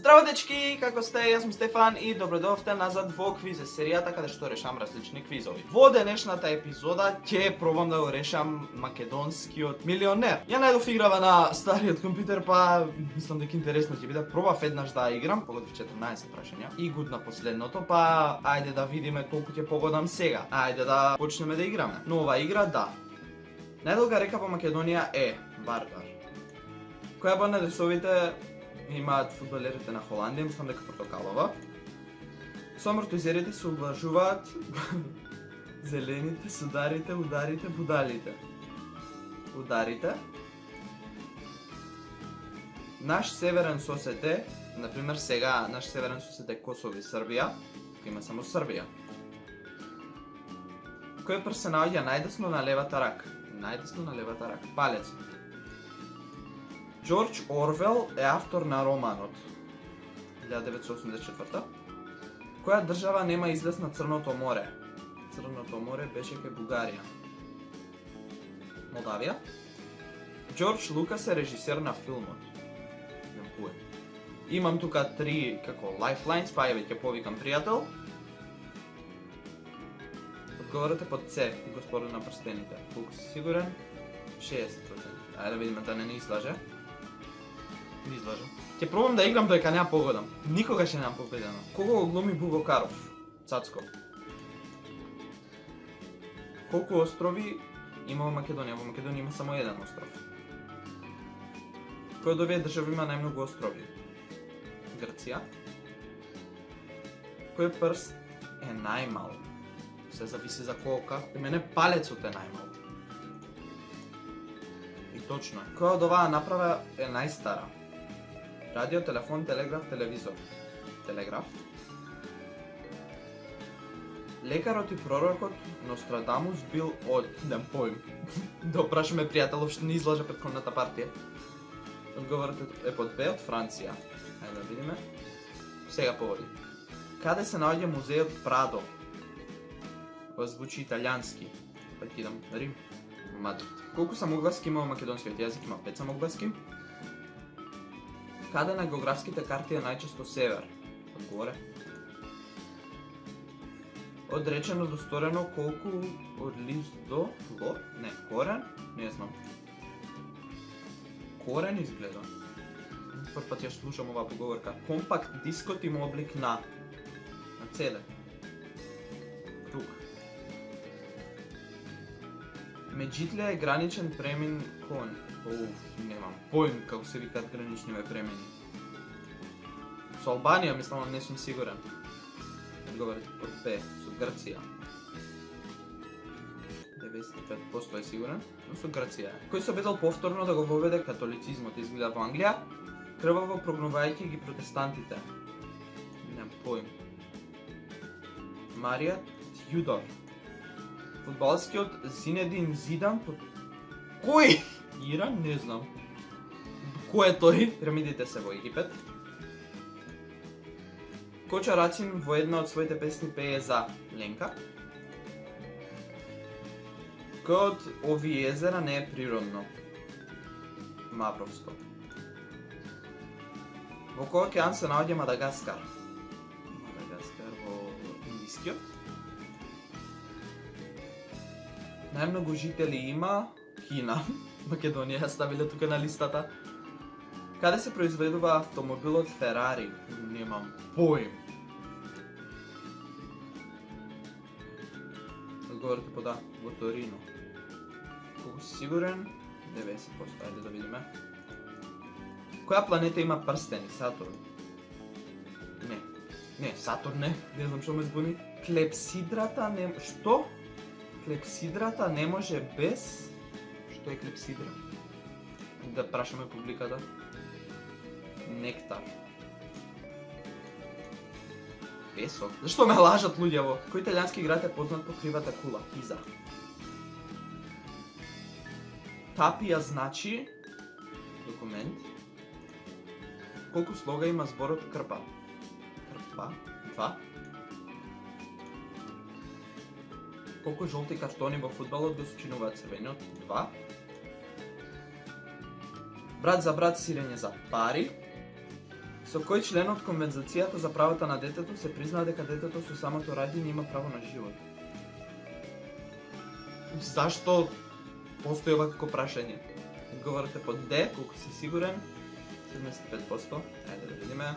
Здраво дечки, како сте? Јас сум Стефан и добредовте назад во квиз серијата каде што решам различни квизови. Во денешната епизода ќе пробам да го решам македонскиот милионер. Ја најдов играва на стариот компјутер, па мислам дека интересно ќе биде. Пробав еднаш да играм, погодив 14 прашања и гудна последното, па ајде да видиме колку ќе погодам сега. Ајде да почнеме да играме. Нова игра, да. Најдолга река во Македонија е Вардар. Која од надресовите имаат фудбалерите на Холандија, мислам дека портокалова. Со амортизерите се облажуваат зелените, сударите, ударите, будалите. Ударите. Наш северен сосед е, например сега, наш северен сосед е Косово и Србија, има само Србија. Кој прст се наоѓа најдесно на левата рака? Најдесно на левата рака. Палец. Джордж Орвел е автор на романот 1984. Која држава нема излез на Црното море? Црното море беше кај Бугарија. Молдавија. Джордж Лукас е режисер на филмот. Имам тука 3 како lifelines, па ја ќе повикам пријател. Одговорете под С, Господин на прстените. Колку си сигурен? 60%. Ајде да видиме да не ни излаже. Не излажа. Ќе пробам да играм доека не ја погодам. Никогаш не ја победено. Кого го глуми Буго Каров? Цацко. Колку острови има во Македонија? Во Македонија има само еден остров. Кој од овие држави има најмногу острови? Грција. Кој прст е најмал? Се зависи за колка. При мене палецот е најмал. И точно е. Која од оваа направа е најстара? Радио, телефон, телеграф, телевизор. Телеграф. Лекарот и пророкот Нострадамус бил од... Нем поим. Да опрашаме пријателов што не излажа претходната партија. Одговорот е под Б од Франција. Ајде да видиме. Сега поводи. Каде се наоѓа музејот Прадо? Ова звучи италијански. Па ќе идам Рим. Мадрид. Колку самогласки има во македонскиот јазик? Има 5 самогласки. Каде на географските карти е најчесто север? Одгоре. Од речено до сторено колку од лист до ло? Не, корен? Не знам. Корен изгледа. Прв пат ја слушам оваа поговорка. Компакт дискот има облик на CD. Тук. Меджитлија е граничен премин кон. Немам поим како се викаат граничниве премини. Со Албанија мислам, не сум сигурен. Одговорите под П, со Грција. 95% е сигурен, но со Грција. Кој се обидел повторно да го воведе католицизмот, изгледа во Англија, крваво прогнувајќи ги протестантите. Немам поим. Марија Тјудор. Фудбалскиот Зинедин Зидан под... Кој? Иран? Не знам. Кој е тој? Пирамидите се во Египет. Коча Рацин во една од своите песни пее за Ленка. Кој од овие езера не е природно? Мавровско. Во кој океан се наоѓа Мадагаскар? Мадагаскар во Индискиот. Најмногу жители има Кина. Македонија ја ставиле тука на листата. Каде се произведува автомобилот Ферари? Немам поим. Одговорите по да, во Торино. Колку си сигурен? 90%, ајде да видиме. Која планета има прстени? Сатурн? Не, Сатурн не знам што ме збуни. Клепсидрата не... Што? Клепсидрата не може без... Што е клепсидра? Да прашаме публиката. Нектар. Песок. Зашто ме лажат луѓево? Кој италијански град е познат по кривата кула? Пиза. Тапија значи... Документ. Колку слога има зборот крпа? Крпа? 2. Колку жолти картони во фудбалот го сочинуваат црвениот? 2. Брат за брат, сирење за пари. Со кој член од Конвенцијата за правата на детето се признава дека детето со самото раѓање има право на живот? Зашто постои ова како прашање? Одговорите по Д, колку си сигурен, 75%. Ајде да видиме.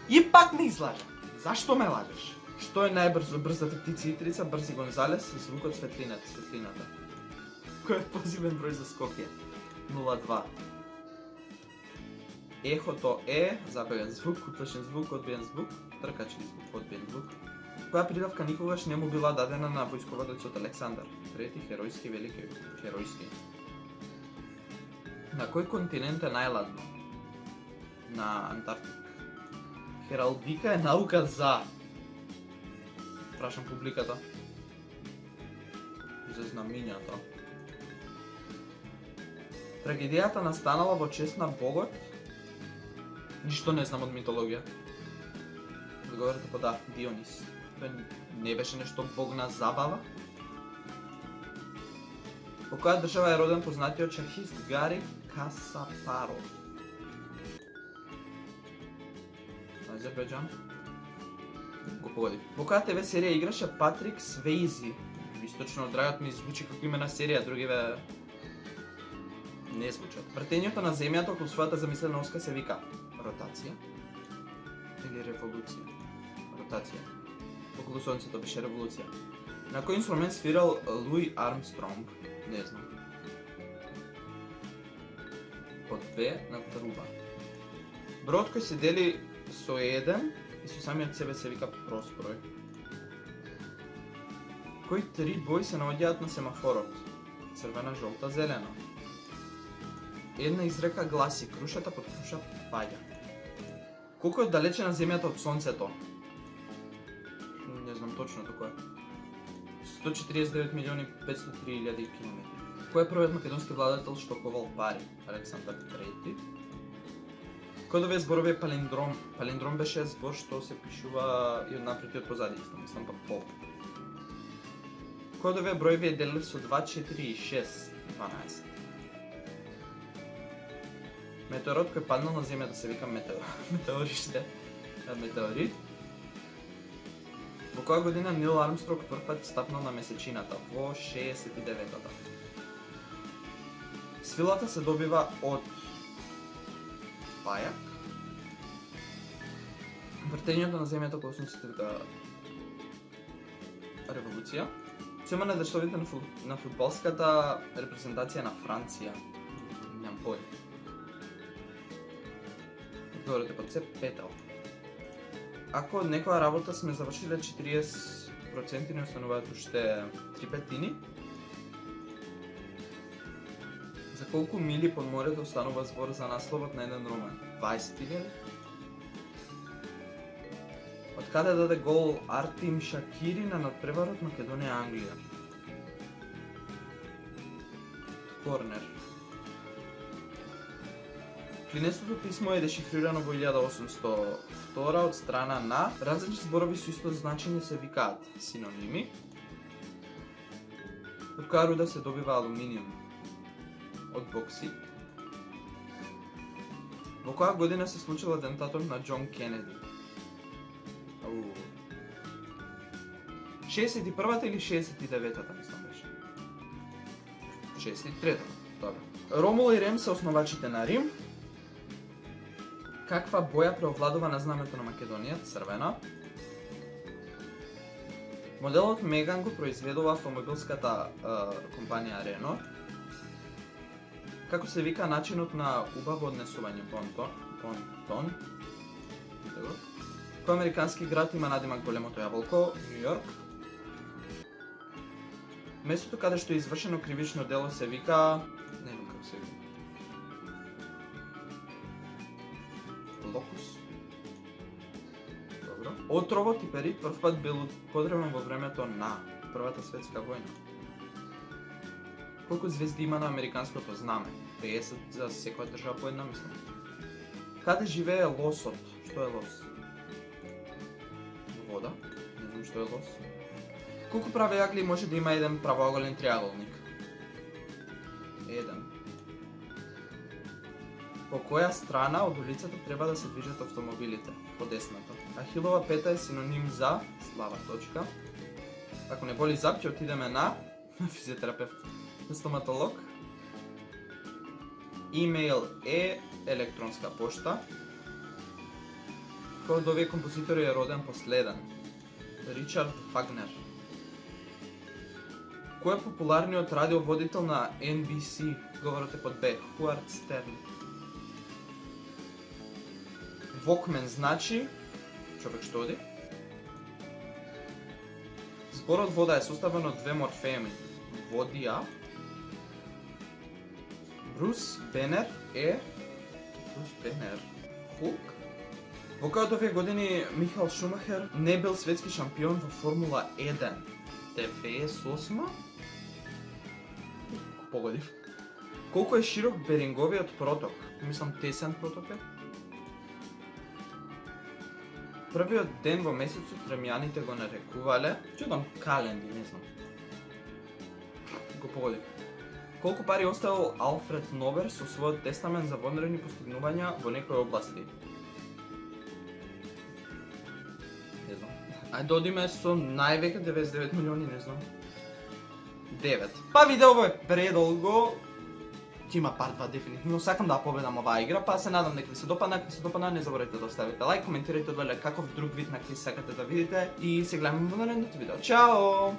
И пак не излажа. Зашто ме лажеш? Што е најбрзо брзата птица Итрица, Брзи Гонзалес, звукот светлината? Кој е позивен број за Скопје? 02. Ехото е забавен звук, уплашен звук, одбиен звук, тркачен звук, одбиен звук. Која придавка никогаш не му била дадена на војсководецот Александар? Трети, херојски, велики, херојски. На кој континент е најладно? На Антарктик. Хералдика е наука за... Прашам публиката. За знамињата. Трагедијата настанала во чест на богот? Ништо не знам од митологија. Одговорите по да, Дионис. Тој не беше нешто бог на забава? Во која држава е роден познатиот шахист Гари Касапаров? Азербејџан. Го погоди. Во која ТВ серија играше Патрик Свејзи? Источно од рајот ми звучи како име на серија, другиве не звучат. Вртењето на земјата околу својата замислена оска се вика ротација или револуција? Ротација. Околу сонцето беше револуција. На кој инструмент свирал Луи Армстронг? Не знам. Под Б на труба. Бројот кој се дели со 1 и со самиот себе се вика прост број. Кои три бои се наоѓаат на семафорот? Црвена, жолта, зелена. Една изрека гласи: крушата под круша паѓа. Колку е далече на земјата од сонцето? Не знам точно кој е. 149.503.000 км. Кој е првиот македонски владател што ковал пари? Александар III. Кој овие зборови е палиндром? Палиндром беше збор што се пишува и од напред и од позади, мислам па по. Кој од овие броеви е делив со 2, 4 и 6? 12. Метеорот кој паднал на земјата се вика метеориште. Метеорит. Во која година Нил Армстронг првпат стапнал на месечината? Во 69-та. Свилата се добива од пајак. Вртењето на земјата околу сонцето вика револуција. Сема на дештовите на фудбалската репрезентација на Франција. Немам појм. Говорите под се петал. Ако од некоја работа сме завршиле 40%, не остануваат уште 3 петини. За колку мили под морето останува збор за насловот на еден роман? 20.000? Од каде даде гол Артем Шакири на надпреварот Македонија-Англија? Корнер. Клинестото писмо е дешифрирано во 1802 од страна на различни зборови со исто значење се викаат синоними. Од која руда се добива алуминиум? Од боксит. Во која година се случил атентатот на Џон Кенеди? 61-та или 69-та, мислам беше. 63-та, добро. Ромул и Рем се основачите на Рим. Каква боја преовладува на знамето на Македонија? Црвена. Моделот Меган го произведува автомобилската компанија Рено. Како се вика начинот на убаво однесување? Бонтон. Кој американски град има надимак големото јаболко? Нью Йорк. Местото каде што е извршено кривично дело се вика... Не знам како се вика. Локус. Добро. Отровот и перит првпат бил употребен во времето на Првата светска војна. Колку звезди има на американското знаме? 50 за секоја држава по една, мислам. Каде живее лосот? Што е лос? Вода. Не знам што е лос. Колку прави јагли може да има еден правоаголен триаголник? 1. По која страна од улицата треба да се движат автомобилите? По десната. Ахилова пета е синоним за слаба точка. Ако не боли зап, ќе отидеме на физиотерапевт, на стоматолог. Имейл е електронска пошта. Кој од овие композитори е роден последен? Ричард Вагнер. Кој е популарниот радиоводител на NBC? Говорите под Б. Хуард Стерн. Walkman значи човек што оди. Зборот вода е составен од две морфеми. Водија. Брус Бенер е Хук. Во кој од овие години Михаел Шумахер не бил светски шампион во Формула 1? 98? Погодив. Колку е широк Беринговиот проток? Мислам тесен проток е. Првиот ден во месецот римјаните го нарекувале, чудам календи, не знам. Го погодив. Колку пари оставил Алфред Нобел со својот тестамент за вонредни постигнувања во некои области? Не знам. Ајде одиме со највеќе 99 милиони, не знам. 9. Па видеово е предолго. Ќе има пар 2 дефинитивно. Сакам да победам оваа игра, па се надам дека ви се допадна. Ако се допадна, не заборавајте да оставите лайк, коментирајте доле каков друг вид на квиз сакате да видите и се гледаме во наредното видео. Чао!